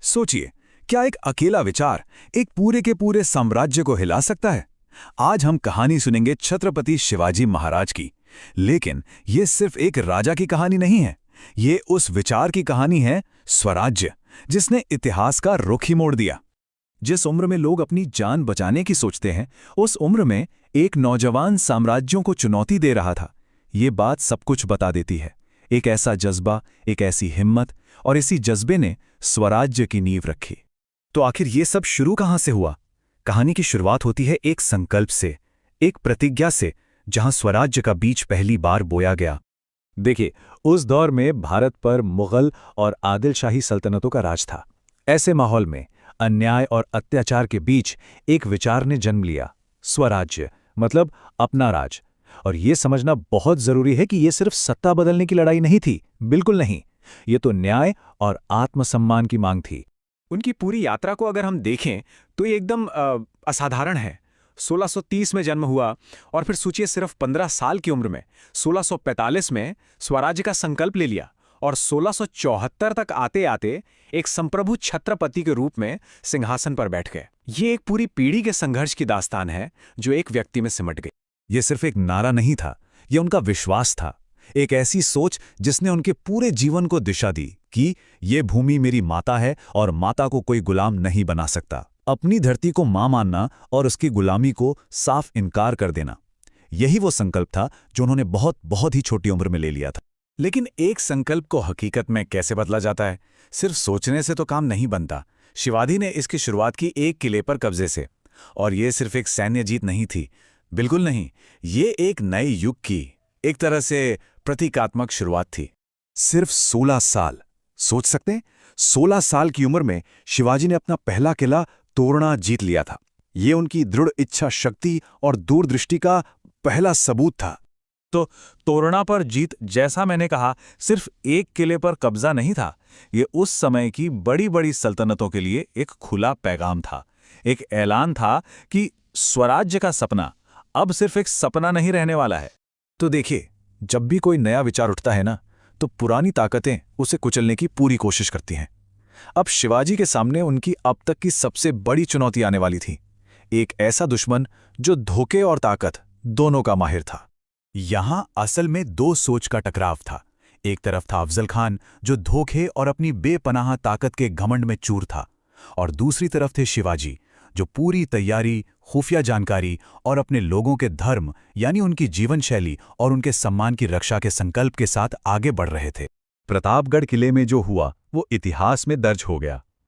सोचिए, क्या एक अकेला विचार एक पूरे के पूरे साम्राज्य को हिला सकता है? आज हम कहानी सुनेंगे छत्रपति शिवाजी महाराज की। लेकिन ये सिर्फ एक राजा की कहानी नहीं है, ये उस विचार की कहानी है, स्वराज्य, जिसने इतिहास का रुख ही मोड़ दिया। जिस उम्र में लोग अपनी जान बचाने की सोचते हैं, उस उम्र में एक नौजवान साम्राज्यों को चुनौती दे रहा था। ये बात सब कुछ बता देती है। एक ऐसा जज्बा, एक ऐसी हिम्मत, और इसी जज्बे ने स्वराज्य की नींव रखी। तो आखिर ये सब शुरू कहां से हुआ? कहानी की शुरुआत होती है एक संकल्प से, एक प्रतिज्ञा से, जहां स्वराज्य का बीज पहली बार बोया गया। देखिए, उस दौर में भारत पर मुगल और आदिलशाही सल्तनतों का राज था। ऐसे माहौल में अन्याय और अत्याचार के बीच एक विचार ने जन्म लिया, स्वराज्य, मतलब अपना राज। और ये समझना बहुत जरूरी है कि ये सिर्फ सत्ता बदलने की लड़ाई नहीं थी, बिल्कुल नहीं। ये तो न्याय और आत्मसम्मान की मांग थी। उनकी पूरी यात्रा को अगर हम देखें तो ये एकदम असाधारण है। 1630 में जन्म हुआ और फिर सोचिए सिर्फ 15 साल की उम्र में 1645 में स्वराज्य का संकल्प ले लिया और 1674 तक आते आते एक संप्रभु छत्रपति के रूप में सिंहासन पर बैठ गए। ये एक पूरी पीढ़ी के संघर्ष की दास्तान है जो एक व्यक्ति में सिमट गई। ये सिर्फ एक नारा नहीं था, ये उनका विश्वास था, एक ऐसी सोच जिसने उनके पूरे जीवन को दिशा दी कि ये भूमि मेरी माता है और माता को कोई गुलाम नहीं बना सकता। अपनी धरती को मां मानना और उसकी गुलामी को साफ इनकार कर देना, यही वो संकल्प था जो उन्होंने बहुत ही छोटी उम्र में ले लिया था। लेकिन एक संकल्प को हकीकत में कैसे बदला जाता है? सिर्फ सोचने से तो काम नहीं बनता। शिवाजी ने इसकी शुरुआत की एक किले पर कब्जे से, और ये सिर्फ एक सैन्य जीत नहीं थी, बिल्कुल नहीं। ये एक नए युग की, एक तरह से प्रतीकात्मक शुरुआत थी। सिर्फ 16 साल, सोच सकते हैं, 16 साल की उम्र में शिवाजी ने अपना पहला किला तोरना जीत लिया था। ये उनकी दृढ़ इच्छा शक्ति और दूरदृष्टि का पहला सबूत था। तो तोरना पर जीत, जैसा मैंने कहा, सिर्फ एक किले पर कब्जा नहीं था। ये उस समय की बड़ी बड़ी सल्तनतों के लिए एक खुला पैगाम था, एक ऐलान था कि स्वराज्य का सपना अब सिर्फ एक सपना नहीं रहने वाला है। तो देखिए, जब भी कोई नया विचार उठता है ना, तो पुरानी ताकतें उसे कुचलने की पूरी कोशिश करती हैं। अब शिवाजी के सामने उनकी अब तक की सबसे बड़ी चुनौती आने वाली थी, एक ऐसा दुश्मन जो धोखे और ताकत दोनों का माहिर था। यहां असल में दो सोच का टकराव था। एक तरफ था अफजल खान, जो धोखे और अपनी बेपनाह ताकत के घमंड में चूर था, और दूसरी तरफ थे शिवाजी, जो पूरी तैयारी, खुफिया जानकारी और अपने लोगों के धर्म यानी उनकी जीवन शैली और उनके सम्मान की रक्षा के संकल्प के साथ आगे बढ़ रहे थे। प्रतापगढ़ किले में जो हुआ वो इतिहास में दर्ज हो गया।